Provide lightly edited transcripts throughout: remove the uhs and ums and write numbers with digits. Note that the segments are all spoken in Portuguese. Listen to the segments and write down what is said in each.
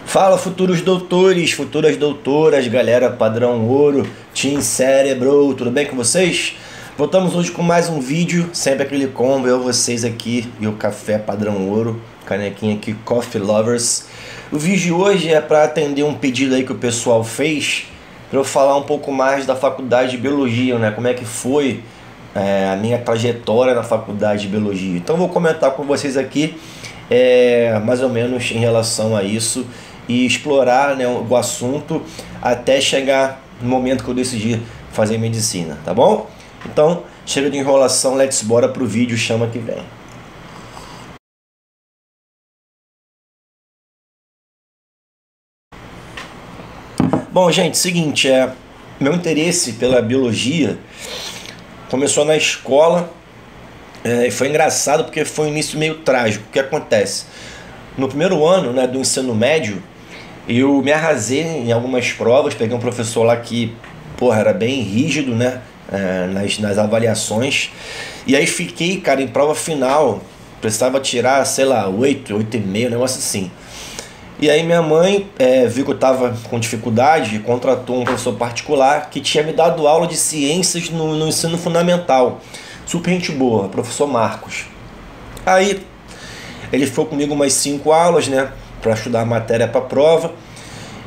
Fala, futuros doutores, futuras doutoras, galera padrão ouro, Team Cérebro, tudo bem com vocês? Voltamos hoje com mais um vídeo, sempre aquele combo, eu, vocês aqui e o café padrão ouro, canequinha aqui, Coffee Lovers. O vídeo de hoje é para atender um pedido aí que o pessoal fez, para eu falar um pouco mais da faculdade de Biologia, né? Como é que foi a minha trajetória na faculdade de Biologia. Então vou comentar com vocês aqui mais ou menos em relação a isso e explorar, né, o assunto até chegar no momento que eu decidi fazer medicina, tá bom? Então, chega de enrolação, let's bora pro vídeo, chama que vem. Bom, gente, seguinte, meu interesse pela biologia começou na escola e foi engraçado porque foi um início meio trágico. O que acontece? No primeiro ano, né, do ensino médio, eu me arrasei em algumas provas, peguei um professor lá que, porra, era bem rígido, né, nas avaliações, e aí fiquei, cara, em prova final, precisava tirar, sei lá, 8, 8,5, um negócio assim. E aí minha mãe viu que eu estava com dificuldade e contratou um professor particular que tinha me dado aula de ciências no ensino fundamental. Super gente boa, professor Marcos. Aí ele ficou comigo umas 5 aulas, né, para estudar a matéria para a prova.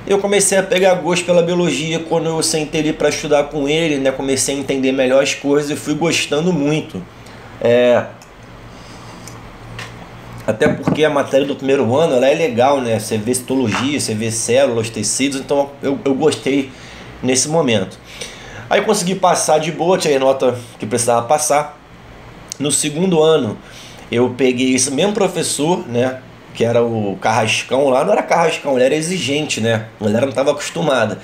Eu comecei a pegar gosto pela biologia quando eu sentei ali para estudar com ele, né, comecei a entender melhor as coisas e fui gostando muito. Até porque a matéria do primeiro ano ela é legal, né? Você vê citologia, você vê células, tecidos, então eu gostei nesse momento. Aí consegui passar de boa, tirei a nota que precisava passar. No segundo ano eu peguei esse mesmo professor, né, que era o Carrascão lá, não era Carrascão, ele era exigente, né? A galera não estava acostumada.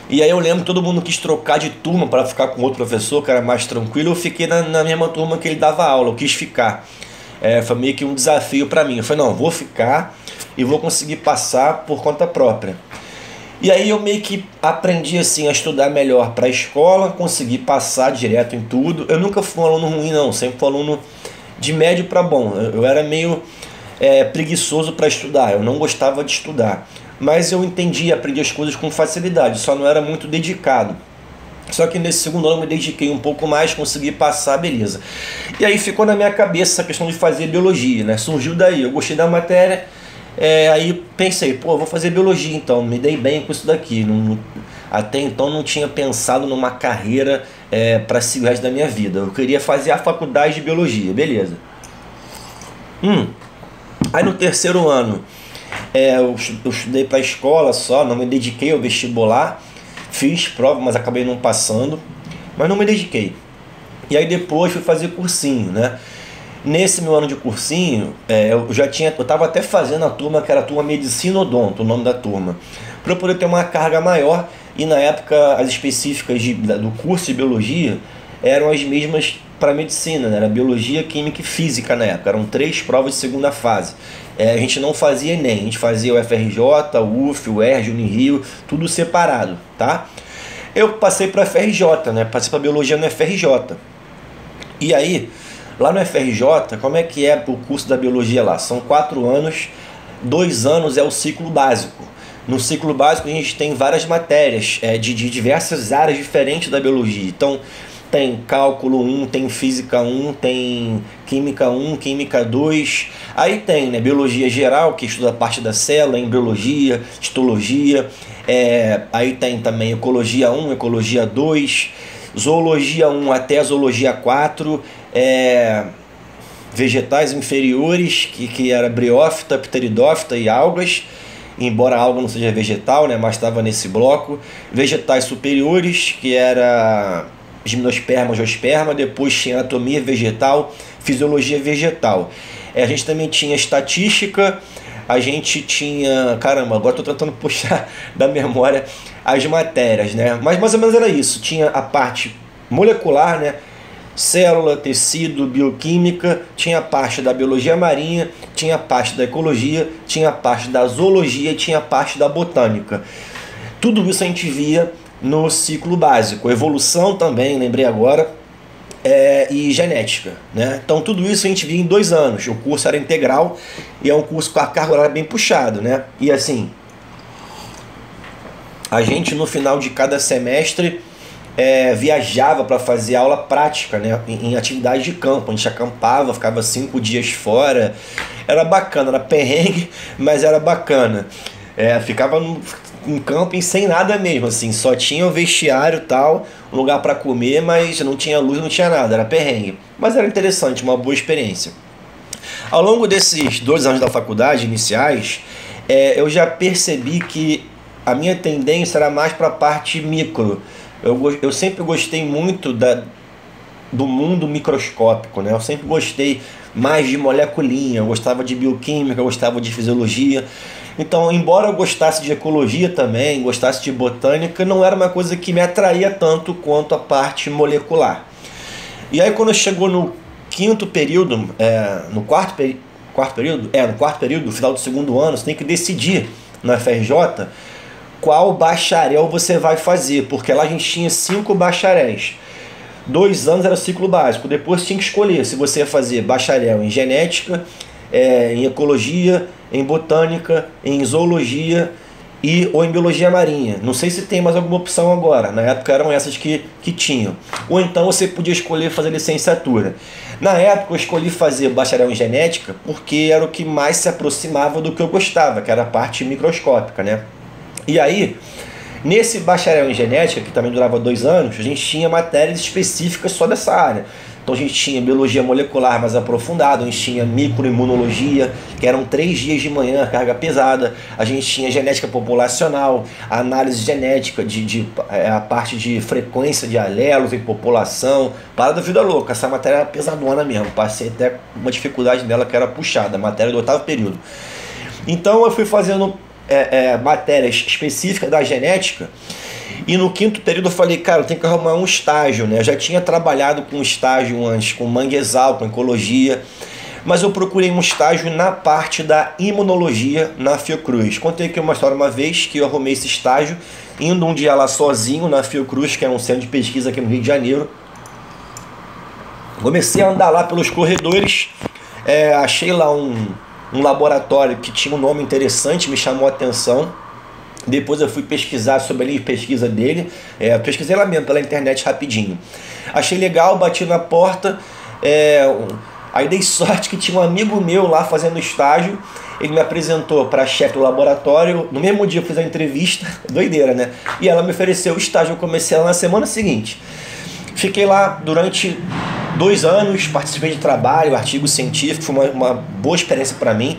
E aí eu lembro que todo mundo quis trocar de turma para ficar com outro professor, que era mais tranquilo. Eu fiquei na mesma turma que ele dava aula, eu quis ficar. Foi meio que um desafio para mim. Eu falei, não, vou ficar e vou conseguir passar por conta própria. E aí eu meio que aprendi assim a estudar melhor para a escola, consegui passar direto em tudo. Eu nunca fui um aluno ruim não, sempre fui um aluno de médio para bom. Eu era meio preguiçoso para estudar, eu não gostava de estudar. Mas eu entendi e aprendi as coisas com facilidade, só não era muito dedicado. Só que nesse segundo ano eu me dediquei um pouco mais, consegui passar, beleza. E aí ficou na minha cabeça essa questão de fazer biologia, né? Surgiu daí, eu gostei da matéria, aí pensei, pô, vou fazer biologia então, me dei bem com isso daqui. Até então não tinha pensado numa carreira para seguir o resto da minha vida. Eu queria fazer a faculdade de biologia, beleza. Aí no terceiro ano eu estudei para a escola só, não me dediquei ao vestibular. Fiz prova, mas acabei não passando, mas não me dediquei. E aí depois fui fazer cursinho, né? Nesse meu ano de cursinho, eu estava até fazendo a turma que era a turma Medicina Odonto, o nome da turma, para eu poder ter uma carga maior. E na época as específicas do curso de biologia eram as mesmas para medicina, né? Era biologia, química e física na época, eram 3 provas de segunda fase. A gente não fazia ENEM, a gente fazia o FRJ, o UF, o ERJ, o Unirio, tudo separado, tá? Eu passei para FRJ, né? Passei para biologia no FRJ. E aí, lá no FRJ, como é que é o curso da biologia lá? São 4 anos, 2 anos é o ciclo básico. No ciclo básico a gente tem várias matérias de diversas áreas diferentes da biologia. Então, tem cálculo 1, tem física 1, tem química 1, química 2. Aí tem, né, biologia geral, que estuda a parte da célula, embriologia, histologia. Aí tem também ecologia 1, ecologia 2, zoologia 1 até zoologia 4, vegetais inferiores, que era briófita, pteridófita e algas, embora a alga não seja vegetal, né, mas estava nesse bloco. Vegetais superiores, que era gimnosperma, angiosperma, depois tinha anatomia vegetal, fisiologia vegetal. A gente também tinha estatística, a gente tinha, caramba, agora estou tentando puxar da memória as matérias, né? Mas mais ou menos era isso, tinha a parte molecular, né? Célula, tecido, bioquímica, tinha a parte da biologia marinha, tinha a parte da ecologia, tinha a parte da zoologia e tinha a parte da botânica. Tudo isso a gente via no ciclo básico, evolução também, lembrei agora, e genética, né? Então tudo isso a gente via em 2 anos. O curso era integral e é um curso com a carga horária bem puxada, né? E assim, a gente no final de cada semestre viajava para fazer aula prática, né, em atividade de campo. A gente acampava, ficava 5 dias fora, era bacana, era perrengue, mas era bacana. Ficava em camping sem nada mesmo, assim, só tinha o vestiário e tal, um lugar para comer, mas não tinha luz, não tinha nada, era perrengue. Mas era interessante, uma boa experiência. Ao longo desses 2 anos da faculdade iniciais, eu já percebi que a minha tendência era mais para a parte micro. Eu sempre gostei muito do mundo microscópico, né? Eu sempre gostei mais de moleculinha, eu gostava de bioquímica, eu gostava de fisiologia. Então, embora eu gostasse de ecologia também, gostasse de botânica, não era uma coisa que me atraía tanto quanto a parte molecular. E aí quando chegou no quinto período, no quarto período, no final do segundo ano, você tem que decidir na FRJ qual bacharel você vai fazer, porque lá a gente tinha 5 bacharéis. 2 anos era ciclo básico, depois tinha que escolher se você ia fazer bacharel em genética, em ecologia, em botânica, em zoologia ou em biologia marinha. Não sei se tem mais alguma opção agora, na época eram essas que tinham. Ou então você podia escolher fazer licenciatura. Na época eu escolhi fazer bacharel em genética porque era o que mais se aproximava do que eu gostava, que era a parte microscópica, né? E aí, nesse bacharel em genética, que também durava 2 anos, a gente tinha matérias específicas só dessa área. Então a gente tinha biologia molecular mais aprofundada, a gente tinha microimunologia, que eram 3 dias de manhã, carga pesada. A gente tinha genética populacional, análise genética, a parte de frequência de alelos em população. Parada vida louca, essa matéria era pesadona mesmo. Passei até uma dificuldade dela que era puxada, a matéria do 8º período. Então eu fui fazendo matérias específicas da genética. E no 5º período eu falei, cara, eu tenho que arrumar um estágio, né? Eu já tinha trabalhado com estágio antes, com manguezal, com ecologia, mas eu procurei um estágio na parte da imunologia na Fiocruz. Contei aqui uma história uma vez que eu arrumei esse estágio, indo um dia lá sozinho na Fiocruz, que é um centro de pesquisa aqui no Rio de Janeiro. Comecei a andar lá pelos corredores, achei lá um laboratório que tinha um nome interessante, me chamou a atenção. Depois eu fui pesquisar sobre a pesquisa dele, pesquisei lá mesmo pela internet rapidinho. Achei legal, bati na porta, aí dei sorte que tinha um amigo meu lá fazendo estágio. Ele me apresentou para a chefe do laboratório. No mesmo dia eu fiz a entrevista, doideira, né? E ela me ofereceu o estágio, eu comecei lá na semana seguinte. Fiquei lá durante 2 anos, participei de trabalho, artigo científico, foi uma boa experiência para mim.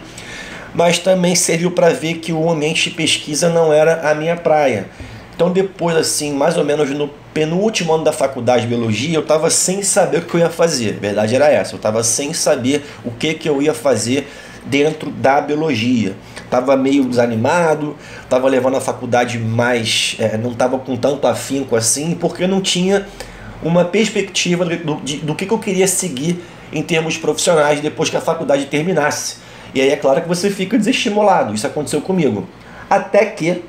Mas também serviu para ver que o ambiente de pesquisa não era a minha praia. Então depois, assim, mais ou menos no penúltimo ano da faculdade de biologia, eu estava sem saber o que eu ia fazer. A verdade era essa, eu estava sem saber o que eu ia fazer dentro da biologia. Estava meio desanimado, estava levando a faculdade mais... não estava com tanto afinco assim, porque não tinha uma perspectiva do que eu queria seguir em termos profissionais depois que a faculdade terminasse. E aí é claro que você fica desestimulado. Isso aconteceu comigo. Até que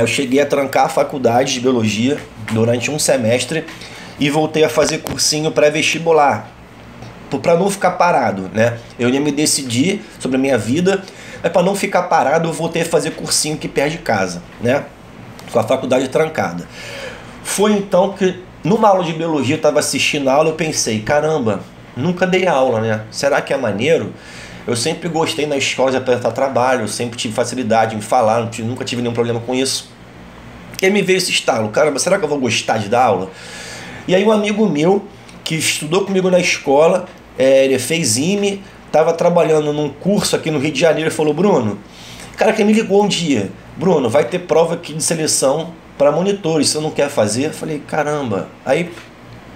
eu cheguei a trancar a faculdade de biologia durante um semestre e voltei a fazer cursinho pré-vestibular, para não ficar parado, né? Eu ia me decidir sobre a minha vida, mas para não ficar parado eu voltei a fazer cursinho aqui perto de casa, né? Com a faculdade trancada. Foi então que numa aula de biologia eu estava assistindo a aula e eu pensei, caramba, nunca dei aula, né? Será que é maneiro? Eu sempre gostei na escola de apresentar trabalho, eu sempre tive facilidade em falar, nunca tive nenhum problema com isso. E aí me veio esse estalo, caramba, será que eu vou gostar de dar aula? E aí um amigo meu, que estudou comigo na escola, ele fez IME, estava trabalhando num curso aqui no Rio de Janeiro, e falou, Bruno, cara que me ligou um dia, Bruno, vai ter prova aqui de seleção para monitores, você não quer fazer? Eu falei, caramba, aí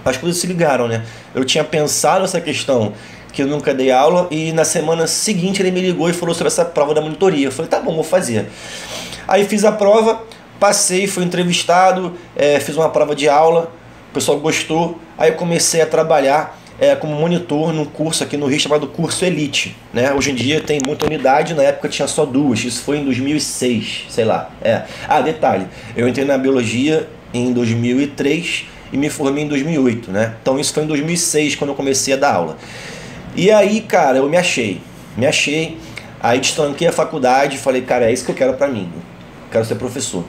as coisas se ligaram, né? Eu tinha pensado essa questão, que eu nunca dei aula, e na semana seguinte ele me ligou e falou sobre essa prova da monitoria. Eu falei, tá bom, vou fazer. Aí fiz a prova, passei, fui entrevistado, fiz uma prova de aula, o pessoal gostou, aí eu comecei a trabalhar como monitor num curso aqui no Rio chamado Curso Elite, né? Hoje em dia tem muita unidade, na época tinha só 2, isso foi em 2006, sei lá. Detalhe, eu entrei na biologia em 2003 e me formei em 2008, né? Então isso foi em 2006 quando eu comecei a dar aula. E aí, cara, eu me achei, aí destranquei a faculdade e falei, cara, é isso que eu quero pra mim. quero ser professor.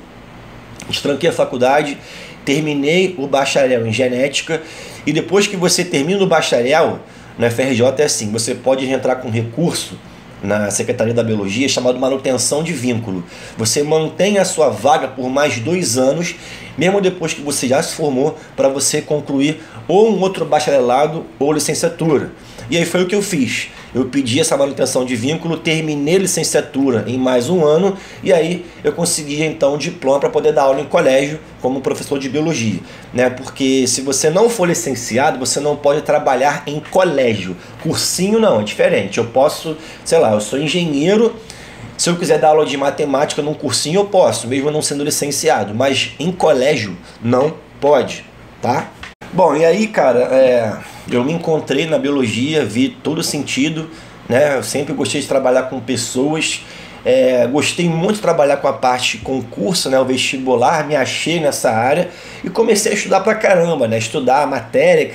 Tranquei a faculdade, terminei o bacharel em genética, e depois que você termina o bacharel, na FRJ é assim, você pode entrar com recurso na Secretaria da Biologia chamado manutenção de vínculo. Você mantém a sua vaga por mais 2 anos, mesmo depois que você já se formou, para você concluir ou um outro bacharelado ou licenciatura. E aí foi o que eu fiz. Eu pedi essa manutenção de vínculo, terminei a licenciatura em mais 1 ano, e aí eu consegui então o diploma para poder dar aula em colégio como professor de biologia, né? Porque se você não for licenciado, você não pode trabalhar em colégio. Cursinho não, é diferente. Eu posso, sei lá, eu sou engenheiro, se eu quiser dar aula de matemática num cursinho eu posso, mesmo não sendo licenciado, mas em colégio não pode, tá? Bom, e aí, cara, eu me encontrei na biologia, vi todo o sentido, né? Eu sempre gostei de trabalhar com pessoas, gostei muito de trabalhar com a parte concurso, né? O vestibular, me achei nessa área e comecei a estudar pra caramba, né? Estudar a matéria,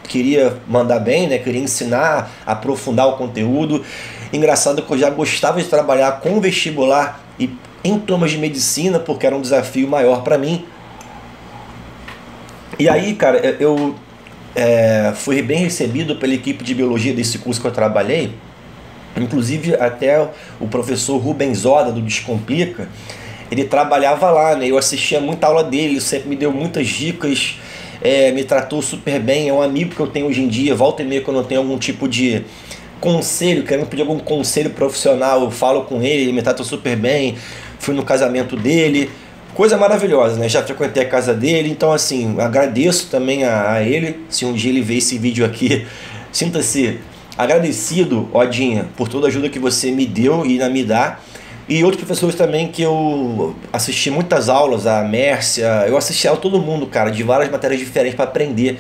queria mandar bem, né? Queria ensinar, aprofundar o conteúdo. Engraçado que eu já gostava de trabalhar com vestibular e em turmas de medicina, porque era um desafio maior para mim. E aí, cara, eu fui bem recebido pela equipe de biologia desse curso que eu trabalhei. Inclusive até o professor Rubens Oda, do Descomplica, ele trabalhava lá, né? Eu assistia muita aula dele, ele sempre me deu muitas dicas, me tratou super bem. É um amigo que eu tenho hoje em dia, volta e meia quando eu tenho algum tipo de conselho, querendo pedir algum conselho profissional, eu falo com ele me tratou super bem. Fui no casamento dele, coisa maravilhosa, né? Já frequentei a casa dele, então assim, agradeço também a ele. Se um dia ele ver esse vídeo aqui, sinta-se agradecido, Odinha, por toda a ajuda que você me deu e ainda me dá. E outros professores também que eu assisti muitas aulas, a Mércia, eu assisti a todo mundo, cara, de várias matérias diferentes para aprender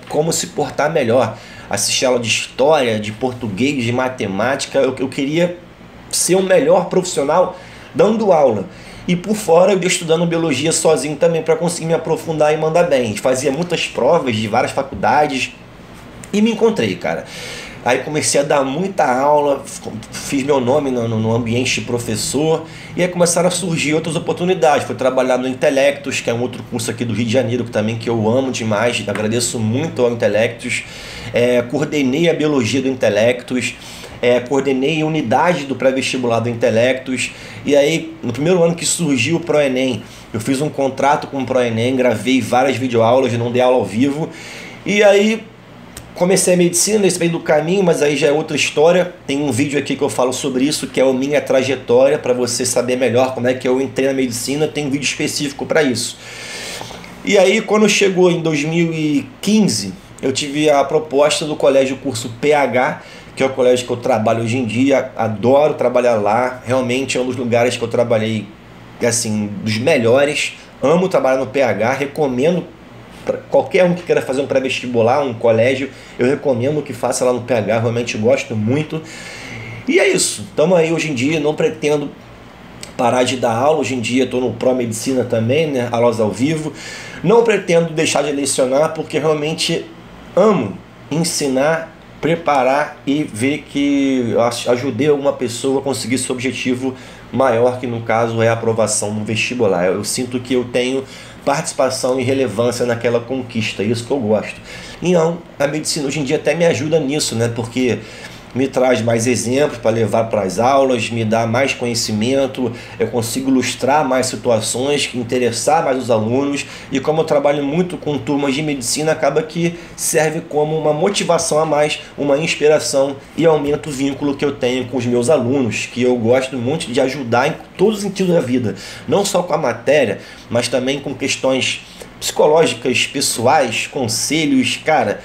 como se portar melhor. Assisti aula de história, de português, de matemática. Eu queria ser um melhor profissional dando aula. E por fora eu ia estudando biologia sozinho também para conseguir me aprofundar e mandar bem. Fazia muitas provas de várias faculdades e me encontrei, cara. Aí comecei a dar muita aula, fiz meu nome no ambiente de professor, e aí começaram a surgir outras oportunidades. Fui trabalhar no Intelectus, que é um outro curso aqui do Rio de Janeiro que eu amo demais, agradeço muito ao Intelectus. Coordenei a biologia do Intelectus, coordenei a unidade do pré-vestibular do Intelectus, e aí no primeiro ano que surgiu o ProEnem, eu fiz um contrato com o ProEnem, gravei várias videoaulas, não dei aula ao vivo, e aí comecei a medicina nesse meio do caminho, mas aí já é outra história. Tem um vídeo aqui que eu falo sobre isso, que é a minha trajetória, para você saber melhor como é que eu entrei na medicina. Tem um vídeo específico para isso. E aí, quando chegou em 2015, eu tive a proposta do colégio curso PH, que é o colégio que eu trabalho hoje em dia. Adoro trabalhar lá, realmente é um dos lugares que eu trabalhei, assim, dos melhores. Amo trabalhar no PH, recomendo qualquer um que queira fazer um pré-vestibular, um colégio, eu recomendo que faça lá no PH, realmente gosto muito. E é isso, estamos aí hoje em dia, não pretendo parar de dar aula, hoje em dia estou no Pró-Medicina também, né, aulas ao vivo. Não pretendo deixar de lecionar, porque realmente amo ensinar, preparar e ver que eu ajudei alguma pessoa a conseguir seu objetivo maior, que no caso é a aprovação no vestibular. Eu sinto que eu tenho participação e relevância naquela conquista, isso que eu gosto. Então, a medicina hoje em dia até me ajuda nisso, né? Porque me traz mais exemplos para levar para as aulas, me dá mais conhecimento, eu consigo ilustrar mais situações, interessar mais os alunos, e como eu trabalho muito com turmas de medicina, acaba que serve como uma motivação a mais, uma inspiração, e aumenta o vínculo que eu tenho com os meus alunos, que eu gosto muito de ajudar em todos os sentidos da vida, não só com a matéria, mas também com questões psicológicas, pessoais, conselhos, cara,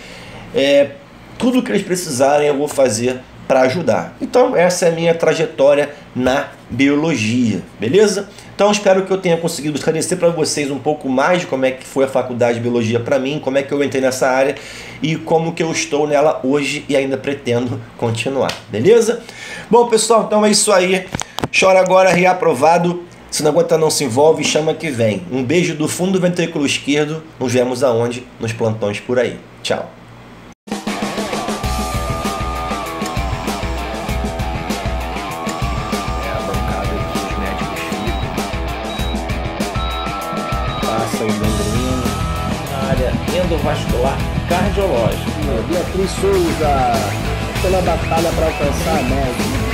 tudo que eles precisarem eu vou fazer para ajudar. Então essa é a minha trajetória na biologia, beleza? Então espero que eu tenha conseguido esclarecer para vocês um pouco mais de como é que foi a faculdade de biologia para mim, como é que eu entrei nessa área e como que eu estou nela hoje e ainda pretendo continuar, beleza? Bom pessoal, então é isso aí. Chora agora, reaprovado. Se não aguenta, não se envolve, chama que vem. Um beijo do fundo do ventrículo esquerdo. Nos vemos aonde? Nos plantões por aí. Tchau. A bancada que os médicos ficam. doenças gangrena. Na área endovascular cardiológica. Beatriz Souza, pela batalha para alcançar a média.